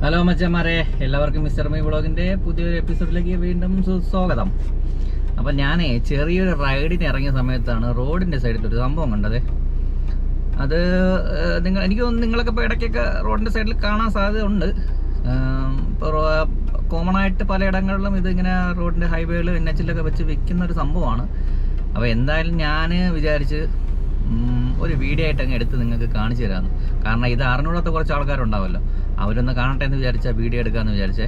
Hello മച്ചന്മാരെ, എല്ലാവർക്കും mister my വ്ളോഗിൻ്റെ പുതിയൊരു എപ്പിസോഡിലേക്ക് വീണ്ടും സ്വാഗതം. അപ്പം ഞാൻ ചെറിയൊരു റൈഡിന് ഇറങ്ങിയ സമയത്താണ് റോഡിൻ്റെ സൈഡിൽ ഒരു സംഭവം കണ്ടത്. അത് എനിക്ക് തോന്നുന്നു നിങ്ങളൊക്കെ ഇപ്പോൾ ഇടയ്ക്കൊക്കെ റോഡിൻ്റെ സൈഡിൽ കാണാൻ സാധ്യത ഉണ്ട്. ഇപ്പോൾ കോമൺ ആയിട്ട് പലയിടങ്ങളിലും ഇതിങ്ങനെ റോഡിൻ്റെ ഹൈവേയിൽ എൻഎച്ചിലൊക്കെ വെച്ച് വിൽക്കുന്ന ഒരു സംഭവമാണ്. അപ്പോൾ എന്തായാലും ഞാൻ വിചാരിച്ച് ഒരു വീഡിയോ ആയിട്ട് അങ്ങ് എടുത്ത് നിങ്ങൾക്ക് കാണിച്ചു തരാമെന്ന്. കാരണം ഇത് അറിഞ്ഞൂടാത്ത കുറച്ച് ആൾക്കാരുണ്ടാവുമല്ലോ, അവരൊന്ന് കാണട്ടെ എന്ന് വിചാരിച്ചാൽ വീഡിയോ എടുക്കാമെന്ന് വിചാരിച്ചേ.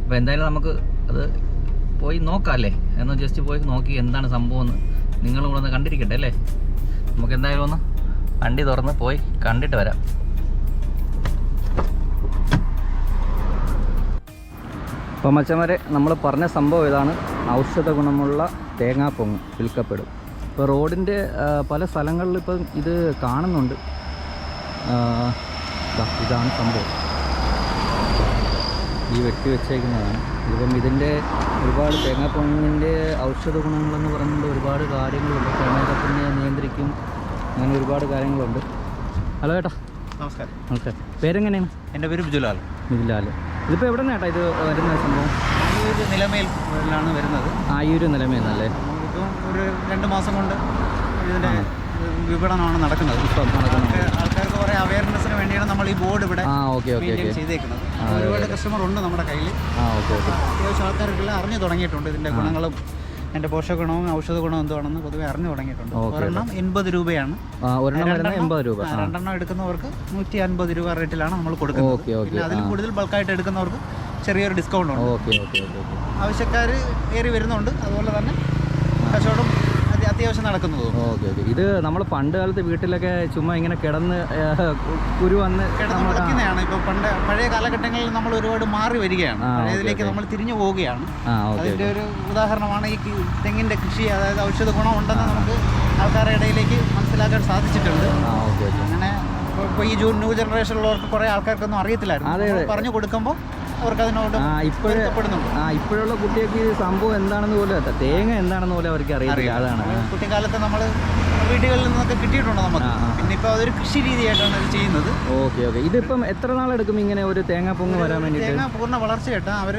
അപ്പോൾ എന്തായാലും നമുക്ക് അത് പോയി നോക്കാം അല്ലേ, എന്ന് ജസ്റ്റ് പോയി നോക്കി എന്താണ് സംഭവം എന്ന് നിങ്ങളും കൂടെ ഒന്ന് കണ്ടിരിക്കട്ടെ അല്ലേ. നമുക്ക് എന്തായാലും ഒന്ന് വണ്ടി തുറന്ന് പോയി കണ്ടിട്ട് വരാം. അപ്പോൾ മച്ചന്മാരെ, നമ്മൾ പറഞ്ഞ സംഭവം ഇതാണ്. ഔഷധ ഗുണമുള്ള തേങ്ങാപ്പൊങ്ങ് വിൽക്കപ്പെടും. ഇപ്പോൾ റോഡിൻ്റെ പല സ്ഥലങ്ങളിലും ഇപ്പം ഇത് കാണുന്നുണ്ട്. ഇതാണ് സംഭവം, ഈ വെട്ടി വെച്ചേക്കുന്നതാണ്. ഇപ്പം ഇതിൻ്റെ ഒരുപാട് തേങ്ങാപ്പൊങ്ങിൻ്റെ ഔഷധ ഗുണങ്ങളെന്ന് പറഞ്ഞുകൊണ്ട് ഒരുപാട് കാര്യങ്ങളുണ്ട്. പ്രമേഹത്തിനെ നിയന്ത്രിക്കും, അങ്ങനെ ഒരുപാട് കാര്യങ്ങളുണ്ട്. ഹലോ ചേട്ടാ, നമസ്കാരം. നമസ്കാരം. പേരെങ്ങനെയാണ്? എൻ്റെ പേര് ബിജുലാൽ. ബിജുലാൽ. ഇതിപ്പോൾ എവിടെ നിന്നാണ് ഇത് വരുന്ന സംഭവം? ഈ ഒരു നിലമേലാണ് വരുന്നത്. ഈ ഒരു നിലമേലല്ലേ? ഇപ്പം ഒരു 2 മാസം കൊണ്ട് ഇതിൻ്റെ വിപണനമാണ് നടക്കുന്നത്. ആൾക്കാർക്ക് കുറേ അവയർനെസ്സിന് വേണ്ടിയാണ് നമ്മൾ ഈ ബോർഡ് ഇവിടെ ചെയ്തേക്കുന്നത്. ഒരുപാട് കസ്റ്റമർ ഉണ്ട് നമ്മുടെ കയ്യിൽ. അത്യാവശ്യം ആൾക്കാർക്കെല്ലാം അറിഞ്ഞു തുടങ്ങിയിട്ടുണ്ട് ഇതിൻ്റെ ഗുണങ്ങളും എൻ്റെ പോഷക ഗുണവും ഔഷധ ഗുണവും എന്താണെന്ന് പൊതുവെ അറിഞ്ഞു തുടങ്ങിയിട്ടുണ്ട്. ഒരെണ്ണം 80 രൂപയാണ്. 80 രൂപ. 2 എടുക്കുന്നവർക്ക് 150 രൂപ റേറ്റിലാണ് നമ്മൾ കൊടുക്കുന്നത്. പിന്നെ അതിൽ കൂടുതൽ ബൾക്കായിട്ട് എടുക്കുന്നവർക്ക് ചെറിയൊരു ഡിസ്കൗണ്ട് ഉണ്ട്. ആവശ്യക്കാർ ഏറി വരുന്നുണ്ട്. അതുപോലെ തന്നെ കച്ചവടം അത്യാവശ്യം നടക്കുന്നതും. ഇത് നമ്മൾ പണ്ട് കാലത്ത് വീട്ടിലൊക്കെ ചുമ്മാ ഇങ്ങനെ കിടന്ന് കുരു വന്ന് കിടക്കുന്നതാണ്. ഇപ്പൊ പഴയ കാലഘട്ടങ്ങളിൽ നമ്മൾ ഒരുപാട് മാറി വരികയാണ്, പഴയതിലേക്ക് നമ്മൾ തിരിഞ്ഞു പോവുകയാണ്. അതിന്റെ ഒരു ഉദാഹരണമാണ് ഈ തെങ്ങിന്റെ കൃഷി. അതായത് ഔഷധ ഗുണം ഉണ്ടെന്ന് നമുക്ക് ആൾക്കാരുടെ ഇടയിലേക്ക് മനസ്സിലാക്കാൻ സാധിച്ചിട്ടുണ്ട്. അങ്ങനെ ഇപ്പോൾ ഈ ന്യൂ ജനറേഷനിലുള്ളവർക്ക് കുറേ ആൾക്കാർക്കൊന്നും അറിയത്തില്ലായിരുന്നു. പറഞ്ഞു കൊടുക്കുമ്പോൾ അവർക്ക് അതിനോട് ഇപ്പോഴുള്ള കുട്ടികൾക്ക് ഈ സംഭവം എന്താണെന്ന് പോലും, തേങ്ങ എന്താണെന്ന് പോലും അവർക്ക് അറിയില്ല. അതാണ് കുട്ടിക്കാലത്ത് നമ്മൾ വീടുകളിൽ നിന്നൊക്കെ കിട്ടിയിട്ടുണ്ട് നമുക്ക്. പിന്നെ ഇപ്പോൾ അതൊരു കൃഷി രീതിയായിട്ടാണ് ഇത് ചെയ്യുന്നത്. ഇതിപ്പം എത്ര നാളെടുക്കും ഇങ്ങനെ ഒരു തേങ്ങ പൊങ്ങ് വരാൻ വേണ്ടി? തേങ്ങ പൂർണ്ണ വളർച്ചയായിട്ട് അവർ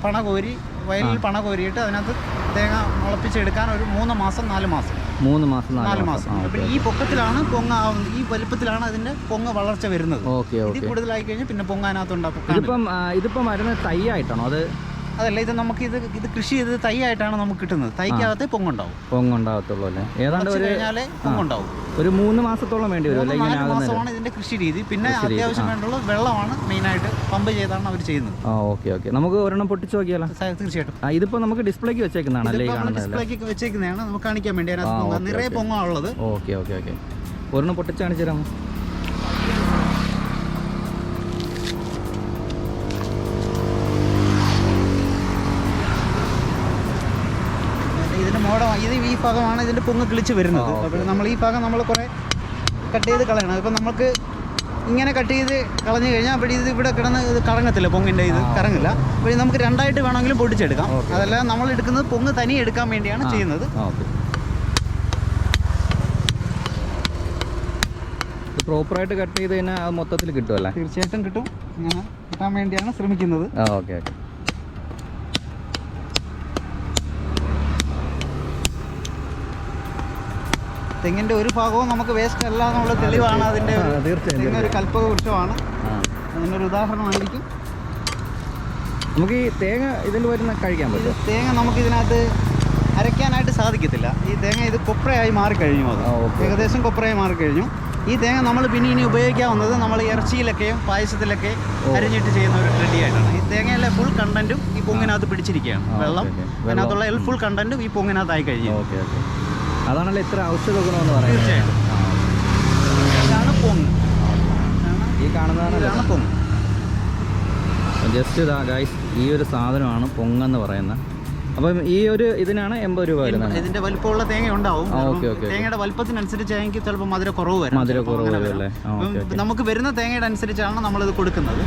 പണ കോരി വയലിൽ പണ കോരിയിട്ട് അതിനകത്ത് തേങ്ങ മുളപ്പിച്ചെടുക്കാൻ ഒരു 3 മാസം 4 മാസം. 4 മാസം. പിന്നെ ഈ പൊക്കത്തിലാണ് പൊങ്ങ ആവുന്നത്, ഈ വലുപ്പത്തിലാണ് അതിന്റെ പൊങ്ങ വളർച്ച വരുന്നത്. ഇത് കൂടുതലായി കഴിഞ്ഞാൽ പിന്നെ പൊങ്ങ അതിനകത്ത് ഉണ്ടാക്കും. ഇതിപ്പം വരുന്ന തൈ ആയിട്ടാണോ? അതല്ല, ഇത് നമുക്ക് ഇത് കൃഷി ചെയ്ത് തൈ ആയിട്ടാണ് നമുക്ക് കിട്ടുന്നത്. തൈക്കകത്തെ പൊങ്ങുണ്ടാവത്തുള്ളൂ അല്ലേ? ഏതാണ്ട് പൊങ്ങുണ്ടാവും. ഒരു 3 മാസത്തോളം വേണ്ടി വരും. 4 മാസമാണ് ഇതിന്റെ കൃഷി രീതി. പിന്നെ അത്യാവശ്യം വേണ്ടുള്ള വെള്ളമാണ് മെയിനായിട്ട് പമ്പ് ചെയ്താണ് അവർ ചെയ്യുന്നത്. നമുക്ക് ഒരെണ്ണം പൊട്ടിച്ചു നോക്കിയാലോ? തീർച്ചയായിട്ടും. ഇതിപ്പോ നമുക്ക് ഡിസ്പ്ലേക്ക് വെച്ചേക്കുന്നതാണ്. ഡിസ്പ്ലേക്ക് വെച്ചേക്കുന്നതാണ് നമുക്ക് കാണിക്കാൻ വേണ്ടി. അതിനകത്ത് നിറയെ പൊങ്ങ ഉള്ളത്. ഒരെണ്ണം പൊട്ടിച്ച് കാണിച്ചു തരാമോ? ഇത് ഈ ഭാഗമാണ് ഇതിൻ്റെ പൊങ്ങ് കിളിച്ച് വരുന്നത്. അപ്പോൾ നമ്മൾ ഈ ഭാഗം നമ്മൾ കുറേ കട്ട് ചെയ്ത് കളയണം. ഇപ്പം നമുക്ക് ഇങ്ങനെ കട്ട് ചെയ്ത് കളഞ്ഞു കഴിഞ്ഞാൽ അപ്പോൾ ഇത് ഇവിടെ കിടന്ന് ഇത് കറങ്ങത്തില്ല, പൊങ്ങിൻ്റെ ഇത് കറങ്ങില്ല. അപ്പോൾ നമുക്ക് 2ആയിട്ട് വേണമെങ്കിലും പൊടിച്ചെടുക്കാം. അതല്ല, നമ്മൾ എടുക്കുന്നത് പൊങ്ങ് തനിയെ എടുക്കാൻ വേണ്ടിയാണ് ചെയ്യുന്നത്. പ്രോപ്പറായിട്ട് കട്ട് ചെയ്ത് കഴിഞ്ഞാൽ അത് മൊത്തത്തിൽ കിട്ടുമല്ലേ? തീർച്ചയായിട്ടും കിട്ടും. ഇങ്ങനെ കിട്ടാൻ വേണ്ടിയാണ് ശ്രമിക്കുന്നത്. തെങ്ങിൻ്റെ ഒരു ഭാഗവും നമുക്ക് വേസ്റ്റ് അല്ല എന്നുള്ള തെളിവാണ്. അതിൻ്റെ ഒരു കൽപ്പക വൃക്ഷമാണ്, അതിനൊരു ഉദാഹരണമായിരിക്കും. നമുക്ക് ഈ തേങ്ങ ഇതിൽ വരുന്ന കഴിക്കാൻ പറ്റും. തേങ്ങ നമുക്ക് ഇതിനകത്ത് അരയ്ക്കാനായിട്ട് സാധിക്കത്തില്ല. ഈ തേങ്ങ ഇത് കൊപ്രയായി മാറിക്കഴിഞ്ഞു. അത് ഏകദേശം കൊപ്രയായി മാറിക്കഴിഞ്ഞു. ഈ തേങ്ങ നമ്മൾ പിന്നെ ഇനി ഉപയോഗിക്കാവുന്നത് നമ്മൾ ഇറച്ചിയിലൊക്കെയും പായസത്തിലൊക്കെ അരിഞ്ഞിട്ട് ചെയ്യുന്ന ഒരു റെഡിയായിട്ടാണ്. ഈ തേങ്ങയിലെ ഫുൾ കണ്ടന്റും ഈ പൊങ്ങിനകത്ത് പിടിച്ചിരിക്കുകയാണ്. വെള്ളം അതിനകത്തുള്ള ഫുൾ കണ്ടന്റും ഈ പൊങ്ങിനകത്തായി കഴിഞ്ഞു. അതാണല്ലോ ഇത്ര ഔഷധ ഗുണമെന്ന് പറയുന്നത്. തീർച്ചയായിട്ടും. ഇതാണ് പൊങ്ങ്. ഈ കാണുന്നതാണ് പൊങ്ങ്. ജസ്റ്റ് ഇതാ ഗൈസ്, ഈ ഒരു സാധനമാണ് പൊങ്ങെന്ന് പറയുന്നത്. അപ്പം ഈ ഒരു ഇതിനാണ് 80 രൂപ വരുന്നത്. ഇതിന്റെ വലിപ്പമുള്ള തേങ്ങ ഉണ്ടാവും. തേങ്ങയുടെ വലിപ്പത്തിനനുസരിച്ച് എനിക്ക് ചിലപ്പോൾ മധുര കുറവ് വരും. നമുക്ക് വരുന്ന തേങ്ങയുടെ അനുസരിച്ചാണ് നമ്മളിത് കൊടുക്കുന്നത്.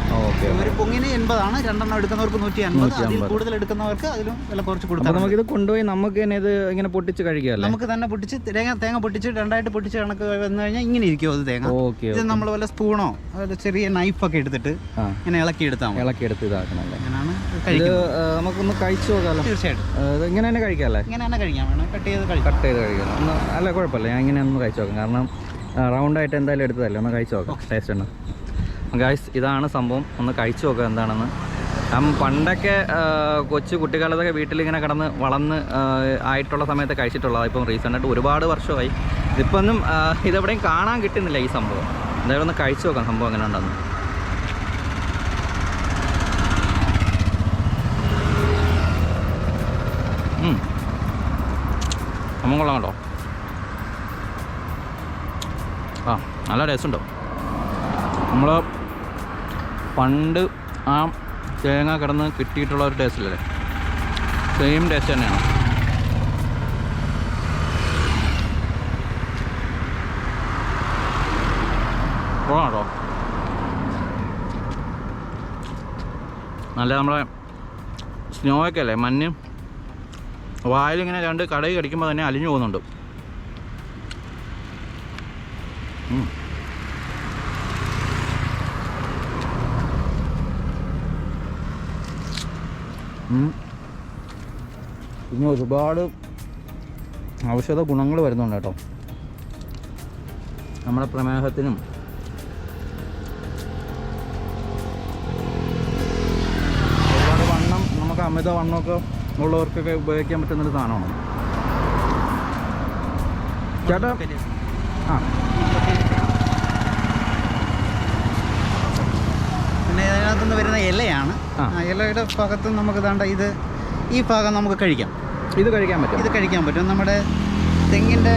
ഒരു പൊങ്ങിന് 80 ആണ്, 2 എണ്ണം എടുക്കുന്നവർക്ക് 150, അതിൽ കൂടുതൽ എടുക്കുന്നവർക്ക് അതിലും വില കുറച്ച് കൊടുക്കാം. നമുക്കിത് കൊണ്ടുപോയി നമുക്ക് തന്നെ ഇത് ഇങ്ങനെ പൊട്ടിച്ച് കഴിക്കാം. നമുക്ക് തന്നെ പൊട്ടിച്ച് തേങ്ങ പൊട്ടിച്ച് 2ആയിട്ട് പൊട്ടിച്ച് കണക്ക് വന്നു കഴിഞ്ഞാൽ ഇങ്ങനെ ഇരിക്കും അത് തേങ്ങ. ഇത് നമ്മൾ വല്ല സ്പൂണോ ചെറിയ നൈഫൊക്കെ എടുത്തിട്ട് ഇങ്ങനെ ഇളക്കിയെടുത്താൽ ഇതാക്കണല്ലേ. അങ്ങനെയാണ് നമുക്കൊന്ന് കഴിച്ചു നോക്കാമല്ലോ. തീർച്ചയായിട്ടും ഇങ്ങനെ തന്നെ കഴിക്കാമല്ലേ? ഇങ്ങനെ തന്നെ കഴിക്കാം, വേണം കട്ട് ചെയ്ത് കഴിക്കാം. ഒന്ന് അല്ല കുഴപ്പമില്ല, ഞാൻ ഇങ്ങനെ ഒന്ന് കഴിച്ചു നോക്കാം. കാരണം റൗണ്ടായിട്ട് എന്തായാലും എടുത്തതല്ലേ, ഒന്ന് കഴിച്ചു നോക്കാം. ടേസ്റ്റ് ഉണ്ട് ഗൈസ്. ഇതാണ് സംഭവം, ഒന്ന് കഴിച്ചു നോക്കാം എന്താണെന്ന്. പണ്ടൊക്കെ കൊച്ചു കുട്ടിക്കാലത്തൊക്കെ വീട്ടിലിങ്ങനെ കിടന്ന് വളർന്ന് ആയിട്ടുള്ള സമയത്ത് കഴിച്ചിട്ടുള്ളതാണ്. ഇപ്പം റീസെൻ്റായിട്ട് ഒരുപാട് വർഷമായി. ഇതിപ്പൊന്നും ഇതെവിടെയും കാണാൻ കിട്ടുന്നില്ല ഈ സംഭവം. എന്തായാലും ഒന്ന് കഴിച്ചു നോക്കാം സംഭവം എങ്ങനെ ഉണ്ടെന്ന്. സംഭവം കൊള്ളാം കേട്ടോ. നല്ല ടേസ്റ്റ് ഉണ്ടോ. നമ്മൾ പണ്ട് ആ തേങ്ങ കിടന്ന് കിട്ടിയിട്ടുള്ള ഒരു ടേസ്റ്റില്ലല്ലേ, സെയിം ടേസ്റ്റ് തന്നെയാണ്. കൊള്ളാം കേട്ടോ. നല്ല നമ്മളെ സ്നോയൊക്കെ അല്ലേ, മഞ്ഞ് വായിലിങ്ങനെ 2 കടയിൽ കടിക്കുമ്പോൾ തന്നെ അലിഞ്ഞു പോകുന്നുണ്ട്. പിന്നെ ഒരുപാട് ഔഷധ ഗുണങ്ങൾ വരുന്നുണ്ട് കേട്ടോ. നമ്മുടെ പ്രമേഹത്തിനും ഒരുപാട് വണ്ണം, നമുക്ക് അമിത വണ്ണമൊക്കെ ഉള്ളവർക്കൊക്കെ ഉപയോഗിക്കാൻ പറ്റുന്നൊരു സാധനമാണ് ചേട്ടാ. പിന്നെ ഇതിനകത്തുനിന്ന് വരുന്ന ഇലയാണ്. ഇലയുടെ ഭാഗത്ത് നമുക്ക് താണ്ട ഈ ഭാഗം നമുക്ക് കഴിക്കാം. ഇത് കഴിക്കാൻ പറ്റും. നമ്മുടെ തെങ്ങിൻ്റെ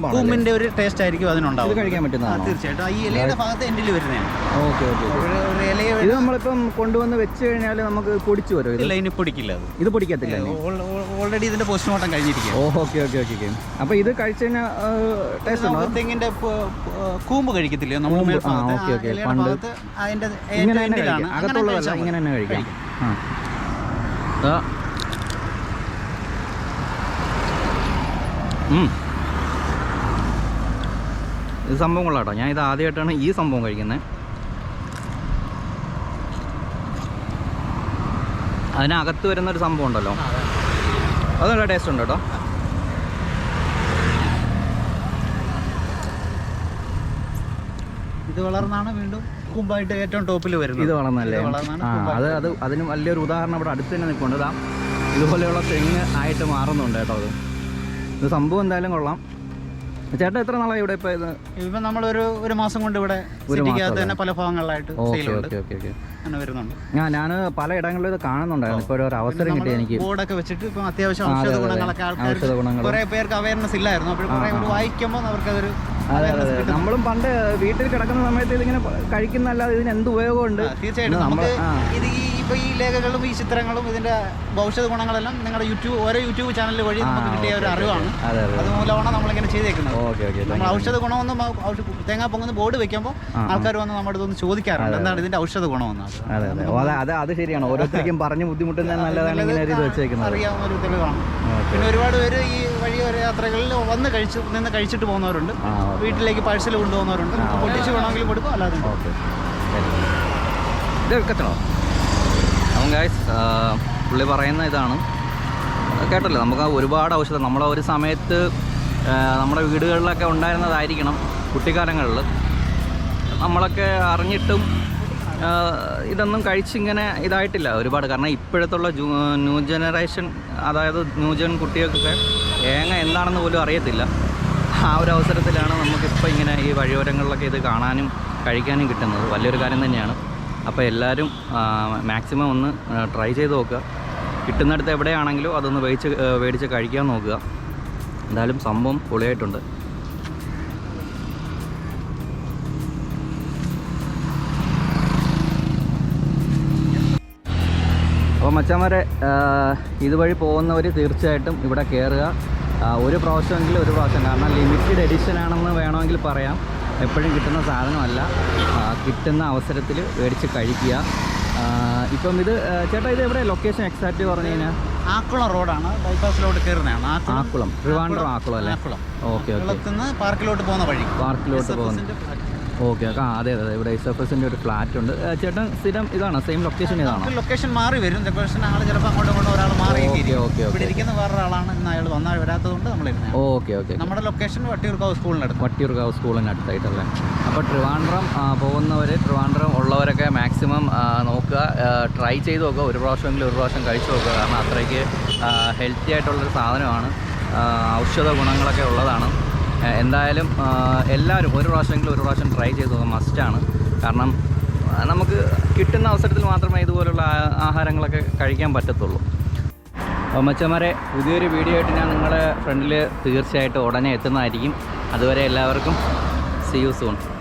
കൂമ്പിന്റെ ഒരു ടേസ്റ്റ് ആയിരിക്കും അതിനുണ്ടാവും. കഴിക്കാൻ പറ്റുന്നതാണ് തീർച്ചയായിട്ടും. ഈ ഇലയുടെ ഭാഗത്ത് എൻഡിൽ വരുന്നതാണ്. ഇത് നമ്മളിപ്പം കൊണ്ടുവന്ന് വെച്ച് കഴിഞ്ഞാൽ നമുക്ക് പൊടിച്ചു വരും. ഇല്ല, ഇനി പൊടിക്കില്ല. ഇത് പൊടിക്കത്തില്ല. ഓൾറെഡി ഇതിന്റെ പോസ്റ്റ്മോർട്ടം കഴിഞ്ഞിരിക്കും. ഓക്കെ. അപ്പൊ ഇത് കഴിച്ചു കഴിഞ്ഞാൽ ടേസ്റ്റ് തെങ്ങിന്റെ കൂമ്പ് കഴിക്കത്തില്ല നമ്മൾ. അകത്തുള്ളതല്ല, ഇങ്ങനെ തന്നെ കഴിക്കാം. ഇത് സംഭവം കൊള്ളാം കേട്ടോ. ഞാൻ ഇത് ആദ്യമായിട്ടാണ് ഈ സംഭവം കഴിക്കുന്നത്. അതിനകത്ത് വരുന്നൊരു സംഭവം ഉണ്ടല്ലോ, അത് നല്ല ടേസ്റ്റ് ഉണ്ട് കേട്ടോ. ഇത് വളർന്നാണ് വീണ്ടും കൂമ്പായിട്ട് ഏറ്റവും ടോപ്പിൽ വരുന്നത്. ഇത് വളർന്നല്ലേ? അതിന് വലിയൊരു ഉദാഹരണം ഇവിടെ അടുത്ത് തന്നെ നിൽക്കുന്നുണ്ട്. ഇതുപോലെയുള്ള തെങ്ങ് ആയിട്ട് മാറുന്നുണ്ട് കേട്ടോ. ഇത് സംഭവം എന്തായാലും കൊള്ളാം. ചേട്ടാ എത്ര നാളായി ഇവിടെ? ഇപ്പം നമ്മളൊരു മാസം കൊണ്ട് ഇവിടെ തന്നെ പല ഭാഗങ്ങളിലായിട്ട് വരുന്നുണ്ട്. ഞാൻ പല ഇടങ്ങളിലും ഇത് കാണുന്നുണ്ടായിരുന്നു. ഇപ്പോൾ ഒരു അവസരം കിട്ടി എനിക്ക്. ബോർഡൊക്കെ വെച്ചിട്ട് ഇപ്പം അത്യാവശ്യം ഔഷധ ഗുണങ്ങളൊക്കെ ആൾക്കാർ കുറേ പേർക്ക് അവയർനെസ് ഇല്ലായിരുന്നു. അപ്പോൾ കുറേ വായിക്കുമ്പോൾ അവർക്കതൊരു നമ്മളും പണ്ട് വീട്ടിൽ കിടക്കുന്ന സമയത്ത് ഇതിങ്ങനെ കഴിക്കുന്നല്ലാതെ ഇതിന് എന്ത് ഉപയോഗമുണ്ട്? തീർച്ചയായിട്ടും നമുക്ക് ഇത് ഇപ്പോൾ ഈ ലേഖകളും ഈ ചിത്രങ്ങളും ഇതിന്റെ ഔഷധ ഗുണങ്ങളെല്ലാം നിങ്ങളുടെ ഓരോ യൂട്യൂബ് ചാനൽ വഴി നമുക്ക് കിട്ടിയ ഒരു അറിവാണ്. അതുമൂലമാണ് നമ്മളിങ്ങനെ ചെയ്തേക്കുന്നത്. നമ്മൾ ഔഷധ ഗുണമെന്നും തേങ്ങ പൊങ്ങുന്ന ബോർഡ് വെക്കുമ്പോൾ ആൾക്കാർ വന്ന് നമ്മുടെ ഇതൊന്ന് ചോദിക്കാറുണ്ട്, എന്താണ് ഇതിന്റെ ഔഷധ ഗുണമെന്ന്. അത് ശരിയാണ്. ഓരോരുത്തർക്കും പറഞ്ഞ് ബുദ്ധിമുട്ടുന്നത് നല്ലതാണ് ഇങ്ങനെ ഇത് വെച്ചേക്കുന്നത്. അറിയാവുന്ന ഒരു തെളിവാണ്. പിന്നെ ഒരുപാട് പേര് ഈ വഴിയോര യാത്രകളിൽ നിന്ന് കഴിച്ചിട്ട് പോകുന്നവരുണ്ട്. വീട്ടിലേക്ക് പാഴ്സൽ കൊണ്ടുപോകുന്നവരുണ്ട്. പൊട്ടിച്ച് വേണമെങ്കിലും കൊടുക്കും, അല്ലാതെ ഇത് വെക്കത്തണോ? അപ്പം ഗൈസ് പുള്ളി പറയുന്ന ഇതാണ് കേട്ടല്ലോ. നമുക്ക് ഒരുപാട് ഔഷധം നമ്മളെ ഒരു സമയത്ത് നമ്മുടെ വീടുകളിലൊക്കെ ഉണ്ടായിരുന്നതായിരിക്കണം കുട്ടിക്കാലങ്ങളിൽ. നമ്മളൊക്കെ അറിഞ്ഞിട്ടും ഇതൊന്നും കഴിച്ചിങ്ങനെ ഇതായിട്ടില്ല ഒരുപാട്. കാരണം ഇപ്പോഴത്തുള്ള ന്യൂ ജനറേഷൻ, അതായത് ന്യൂജൻ കുട്ടികൾക്കൊക്കെ തേങ്ങ എന്താണെന്ന് പോലും അറിയത്തില്ല. ആ ഒരു അവസരത്തിലാണ് നമുക്കിപ്പോൾ ഇങ്ങനെ ഈ വഴിയോരങ്ങളിലൊക്കെ ഇത് കാണാനും കഴിക്കാനും കിട്ടുന്നത്. വലിയൊരു കാര്യം തന്നെയാണ്. അപ്പോൾ എല്ലാവരും മാക്സിമം ഒന്ന് ട്രൈ ചെയ്ത് നോക്കുക. കിട്ടുന്നിടത്ത് എവിടെയാണെങ്കിലും അതൊന്ന് മേടിച്ച് കഴിക്കാൻ നോക്കുക. എന്തായാലും സംഭവം പൊളിയായിട്ടുണ്ട്. അപ്പോൾ മച്ചാന്മാരെ ഇതുവഴി പോകുന്നവർ തീർച്ചയായിട്ടും ഇവിടെ കയറുക. ഒരു പ്രാവശ്യമെങ്കിലും ഒരു പ്രാവശ്യം, കാരണം ലിമിറ്റഡ് എഡിഷൻ ആണെന്ന് വേണമെങ്കിൽ പറയാം. എപ്പോഴും കിട്ടുന്ന സാധനമല്ല, കിട്ടുന്ന അവസരത്തിൽ മേടിച്ച് കഴിക്കുക. ഇപ്പം ഇത് ചേട്ടാ ഇത് എവിടെ ലൊക്കേഷൻ എക്സാക്റ്റ് പറഞ്ഞു കഴിഞ്ഞാൽ? ആക്കുളം റോഡാണ്, ബൈപ്പാസിലോട്ട് കയറുന്നതാണ്. ആക്കുളം, ട്രിവാൻഡ്രം ആക്കുളം അല്ലേ? Okay okay. പാർക്കിലോട്ട് പോകുന്ന വഴി, പാർക്കിലോട്ട് പോകുന്ന. Okay okay. അതെ അതെ, ഇവിടെ SFSൻ്റെ ഒരു ഫ്ലാറ്റ് ഉണ്ട്. ചേട്ടൻ സ്ഥിരം ഇതാണോ, സെയിം ലൊക്കേഷൻ ഇതാണോ? ലൊക്കേഷൻ മാറി വരും. ലൊക്കേഷൻ ആൾ ചിലപ്പോൾ അങ്ങോട്ടും ഇങ്ങോട്ടും ഒരാൾ മാറി. ഓക്കെ. ഇവിടെ ഇരിക്കുന്ന വേറൊരാളാണ്, ഇന്ന് അയാൾ വന്നാൽ വരാത്തതുകൊണ്ട് നമ്മൾ ഓക്കെ ഓക്കെ. നമ്മുടെ ലൊക്കേഷൻ വട്ടിയൂർക്കാവ് സ്കൂളിനടുത്ത്. വട്ടിയൂർക്കാവ് സ്കൂളിനടുത്തായിട്ടല്ലേ? അപ്പോൾ ട്രിവാൻഡ്രം പോകുന്നവർ, ട്രിവാൻഡ്രം ഉള്ളവരൊക്കെ മാക്സിമം നോക്കുക, ട്രൈ ചെയ്ത് നോക്കുക. ഒരു പ്രാവശ്യമെങ്കിലും ഒരു പ്രാവശ്യം കഴിച്ചു നോക്കുക. കാരണം അത്രയ്ക്ക് ഹെൽത്തി ആയിട്ടുള്ളൊരു സാധനമാണ്, ഔഷധ ഗുണങ്ങളൊക്കെ ഉള്ളതാണ്. എന്തായാലും എല്ലാവരും ഒരു പ്രാവശ്യം ട്രൈ ചെയ്ത് നോക്കുക, മസ്റ്റാണ്. കാരണം നമുക്ക് കിട്ടുന്ന അവസരത്തിൽ മാത്രമേ ഇതുപോലുള്ള ആഹാരങ്ങളൊക്കെ കഴിക്കാൻ പറ്റത്തുള്ളൂ. അപ്പോൾ മച്ചന്മാരെ, പുതിയൊരു വീഡിയോ ആയിട്ട് ഞാൻ നിങ്ങളുടെ ഫ്രണ്ടിൽ തീർച്ചയായിട്ടും ഉടനെ എത്തുന്നതായിരിക്കും. അതുവരെ എല്ലാവർക്കും see you soon.